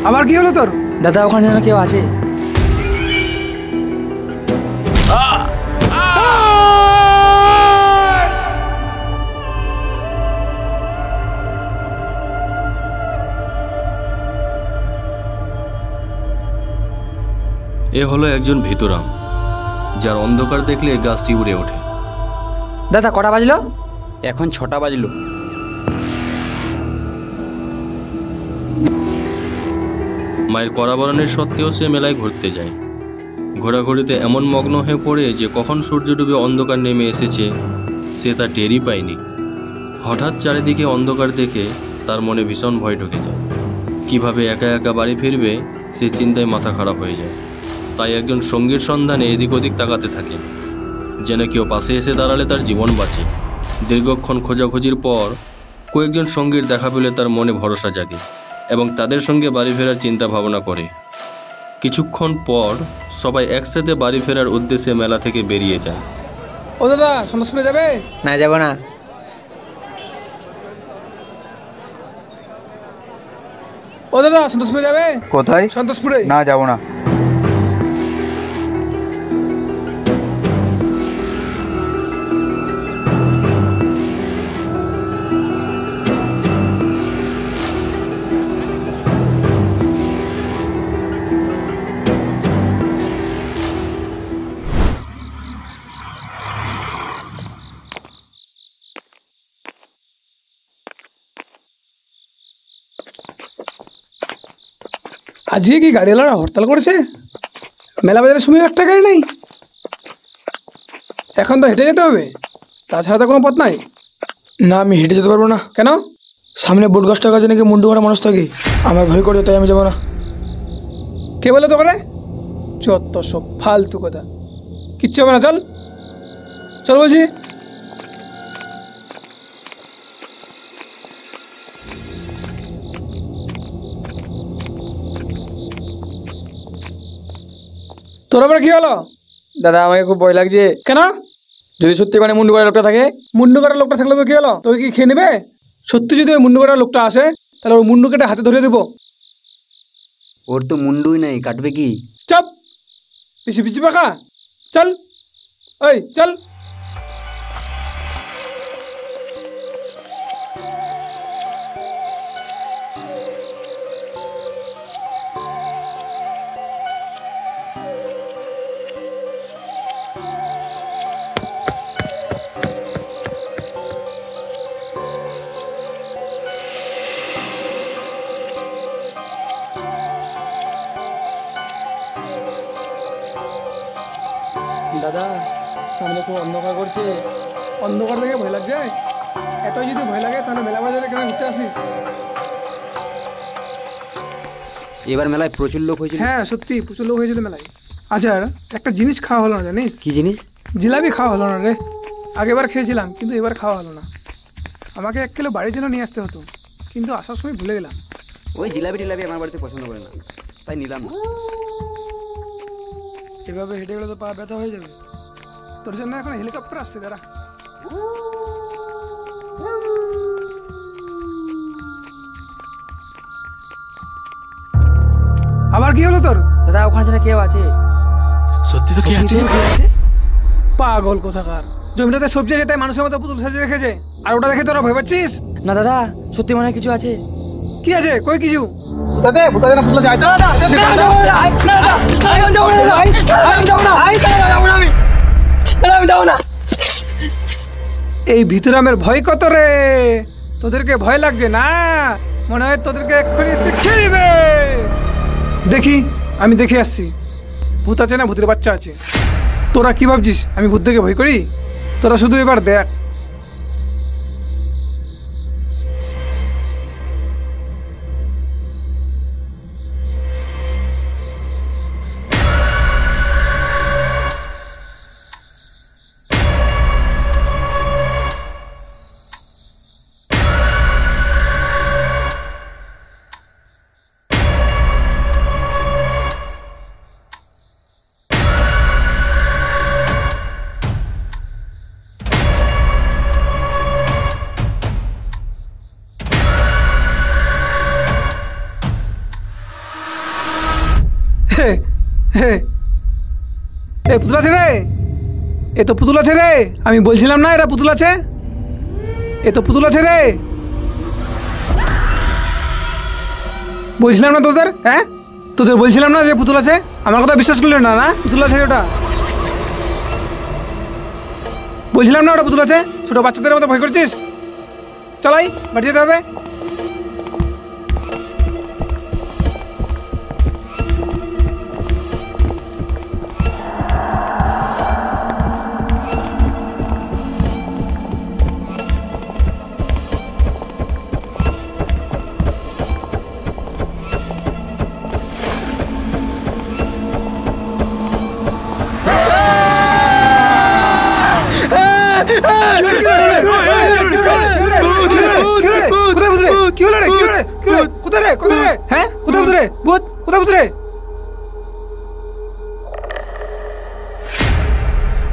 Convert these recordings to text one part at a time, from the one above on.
আবার কি হলো তোর? দাদা ওখানে যেন কেউ আছে। এ হলো একজন ভিতরাম, যার অন্ধকার দেখলে গাছটি উড়ে ওঠে। দাদা কটা বাজলো? এখন 6টা বাজলো। মায়ের কড়াবরণের সত্ত্বেও সে মেলায় ঘুরতে যায়। ঘোরাঘুরিতে এমন মগ্ন হয়ে পড়ে যে কখন সূর্য ডুবে অন্ধকার নেমে এসেছে সে তা টেরই পায়নি। হঠাৎ চারিদিকে অন্ধকার দেখে তার মনে ভীষণ ভয় ঢুকে যায়। কিভাবে একা একা বাড়ি ফিরবে সে চিন্তায় মাথা খারাপ হয়ে যায়। তাই একজন সঙ্গীর সন্ধানে এদিক ওদিক তাকাতে থাকে, যেন কেউ পাশে এসে দাঁড়ালে তার জীবন বাঁচে। দীর্ঘক্ষণ খোঁজাখুঁজির পর কয়েকজন সঙ্গীর দেখা পেলে তার মনে ভরসা জাগে এবং তাদের সঙ্গে বাড়ি ফেরার চিন্তা ভাবনা করে। কিছুক্ষণ পর সবাই একসাথে বাড়ি ফেরার উদ্দেশ্যে মেলা থেকে বেরিয়ে যায়। ও দাদা, সন্তোষপুরে যাবে? না যাবো না। ও দাদা, সন্তোষপুরে যাবে? কোথায়? সন্তোষপুরে। না যাবো না। আজকে কি গাড়িওয়ালারা হরতাল করেছে? মেলা বাজারের সময় একটা গাড়ি নেই। এখন তো হেঁটে যেতে হবে, তাছাড়া তো কোনো পথ নাই। না, আমি হেঁটে যেতে পারবো না। কেন? সামনে বট গাছটার কাছে নাকি মুন্ডু মারা মানুষ থাকে, আমার ভয় করে, তাই আমি যাবো না। কে বলে তো করে? যত সব ফালতু কথা, কিচ্ছু হবে না, চল চল বলছি। তোর আবার কি হলো? দাদা আমাকে খুব ভয় লাগছে। কেন? যদি সত্যি মানে মুন্ডু করা লোকটা থাকে? মুন্ডু কাটা লোকটা থাকলে তো কি হলো? তোকে কি খেয়ে নেবে? সত্যি যদি ওই মুন্ডু কাটা লোকটা আসে তাহলে ওর মুন্ডু কেটে হাতে ধরে দেবো। ওর তো মুন্ডুই নাই, কাটবে কি? চপ, পিছি পিছি পাখা, চল ওই চল। দাদা সামনে খুব অন্ধকার করছে। অন্ধকার দেখে ভয় লাগছে? এতই যদি ভয় লাগে তাহলে মেলা বাজারে কেন ঘুরতে আসিস? এবার মেলায় প্রচুর লোক হয়েছিল। হ্যাঁ সত্যি প্রচুর লোক হয়েছিল মেলায়। আচ্ছা, একটা জিনিস খাওয়া হলো না জানিস? কি জিনিস? জিলাপি খাওয়া হলো না রে। আগেবার খেয়েছিলাম কিন্তু এবার খাওয়া হলো না। আমাকে 1 কিলো বাড়ির জন্য নিয়ে আসতে হতো, কিন্তু আসার সময় ভুলে গেলাম। ওই জিলাপি টিলাপি আমার বাড়িতে পছন্দ করে না, তাই নিলাম না। এভাবে হেঁটে গেলে তো পা ব্যথা হয়ে যাবে। তোর জন্য এখন হেলিকপ্টার আসছে, দাঁড়া। আবার কি হলো তোর? দাদা ওখানে যেন কেউ আছে। সত্যি তো কি আছে? পাগল কোথাকার। জমিটাতে সবজি আছে তাই মানুষের মতো পুতুল সাজিয়ে রেখেছে, আর ওটা দেখে তোরা ভয় পাচ্ছিস? না দাদা সত্যি মনে হয় কিছু আছে। কি আছে? কই কিছু? এই ভিতরামের ভয় কত রে? তোদেরকে ভয় লাগছে না? মনে হয় তোদেরকে এক্ষুনি শিখিয়ে দিবে। দেখি, আমি দেখে আসছি। ভূত আছে না ভূতের বাচ্চা আছে। তোরা কি ভাবছিস আমি ভূত থেকে ভয় করি? তোরা শুধু এবার দেখ। হে এ পুতুল আছে রে, এ তো পুতুল আছে রে, আমি বলছিলাম না এরা পুতুল আছে, এ তো পুতুল আছে রে, বলছিলাম না তোদের, হ্যাঁ তোদের বলছিলাম না যে পুতুল আছে, আমার কথা বিশ্বাস করলে না, না পুতুল আছে ওটা, বলছিলাম না ওটা পুতুল আছে, ছোট বাচ্চাদের মতো ভয় করছিস, চলাই বাড়ি যেতে হবে।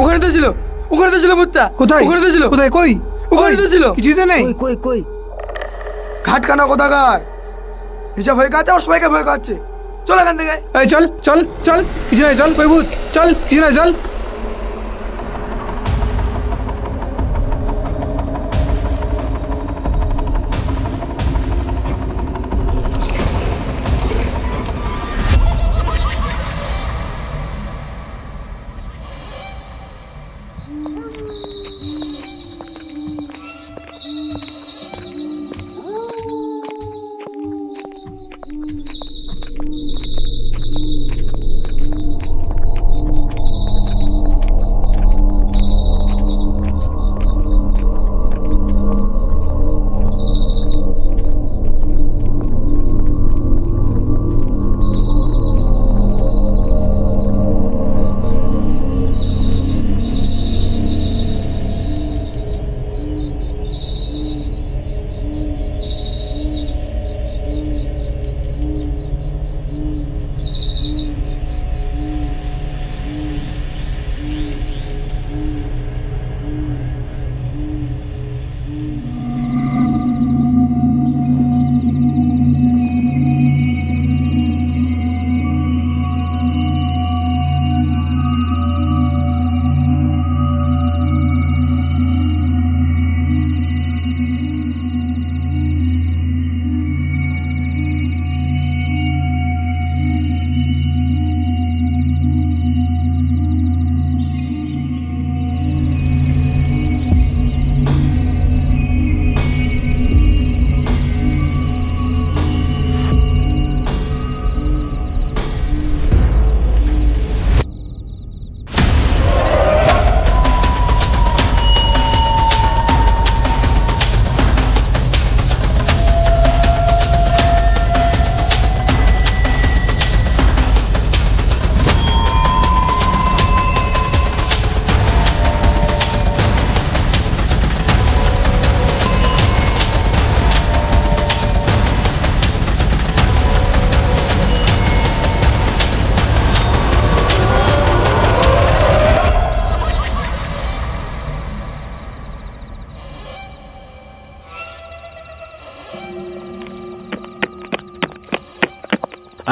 ওখানে তো ছিল, ওখানে তো ছিল ভূতটা। কোথায়? ওখানে তো ছিল। কোথায়? কই? ওখানে তো ছিল। কিছুই তো নেই। কই কই ঘাট কানা কোথাকার, হিসাব হয়ে গেছে, আর সবাইকে ভয় খাচ্ছে। চল এখান থেকে। এই চল চল চল, কিছু নাই, চল কই ভূত, চল কিছু নাই, চল।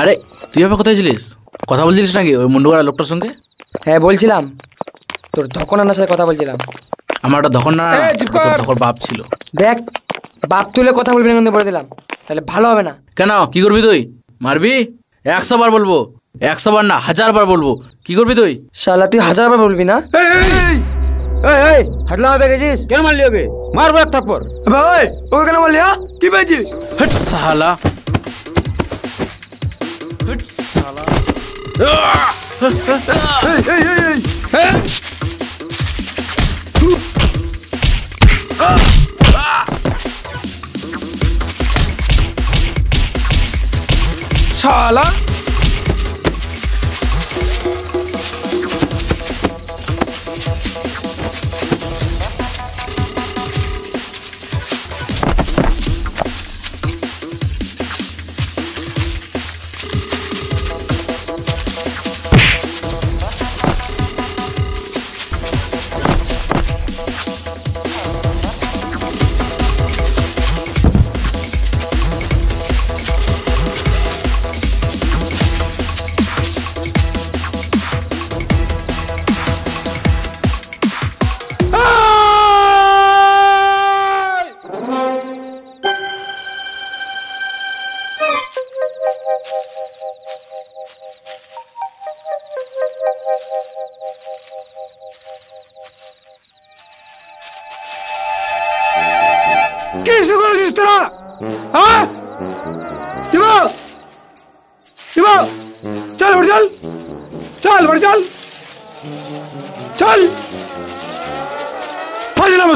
আরে তুই আবার কোথায় ছিলিস? কথা বলছিলিস নাকি ওই মুন্ডুগাড়া লোকটার সঙ্গে? হ্যাঁ বলছিলাম, তোর ধকন আনার সাথে কথা বলছিলাম। আমার একটা ধকন না, এই, চুপ কর। ধকর বাপ ছিল। দেখ, বাপ তুলে কথা বলবি না কিন্তু বলে দিলাম, তাহলে ভালো হবে না। কেন, কি করবি তুই? মারবি? 100 বার বলবো, 100 বার না 1000 বার বলবো। কি করবি তুই? শালা তুই 1000 বার বলবি না? হাটলা হবে গেছিস কেন মারলি ওকে? মারবো এক থাপ্পড়। ভাই ওকে কেন বললি? কি পেয়েছিস? হট সালা, হট সালা। শালা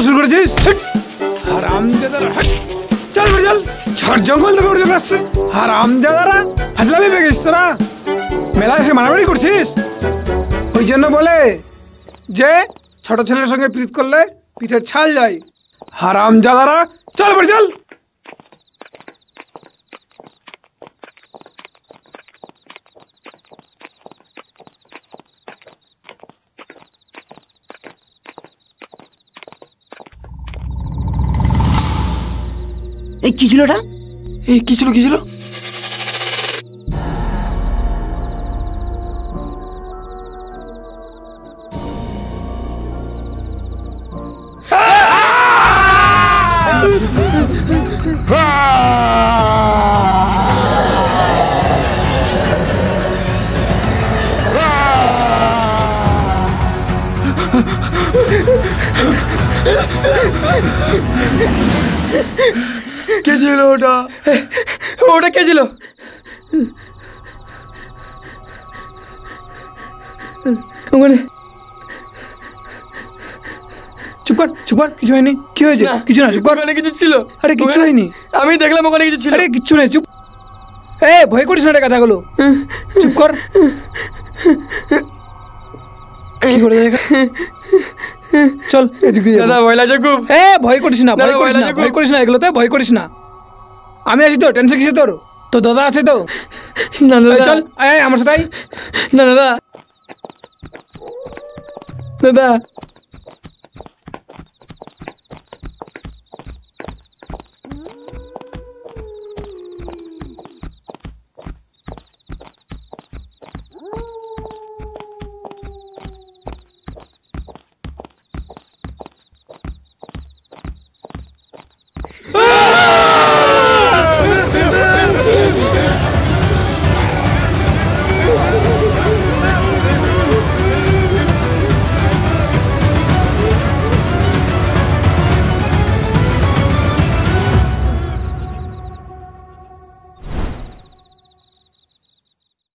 শুরু করেছিস? হারামজাদারা, চল বেড়ে চল। ঝড় জঙ্গল থেকে উঠে চলে আসছে হারামজাদারা। ফাজলামি পেয়ে গেছিস তোরা, মেলায় এসে মারামারি করছিস। ওই জন্য বলে যে ছোট ছেলের সঙ্গে প্রীত করলে পিঠের ছাল যায়। হারামজাদারা, চল বেড়ে চল। এই কি ছিল এটা? এই কি ছিল কি ছিল? কে ছিল ওটা? ওটা কে ছিল? ওখানে চুপ কর, চুপ কর, কিছু হয়নি। কি হয়েছে? কিছু না, চুপ কর। ওখানে কিছু ছিল। আরে কিচ্ছু হয়নি। আমি দেখলাম ওখানে কিছু ছিল। আরে কিচ্ছু নেই, চুপ। এ ভয় করিস না রে কথাগুলো, চুপ কর। কি করে দেখা? চল এদিক দিয়ে যাবো। দাদা ভয় লাগছে খুব। এ ভয় করিস না, ভয় করিস না, ভয় করিস না, এগুলোতে ভয় করিস না। আমি আছি তো, টেনশন কিসে তোর? তো দাদা আছে তো। না এই দাদা, চল, এই আমার সাথে আয়। না দাদা, দাদা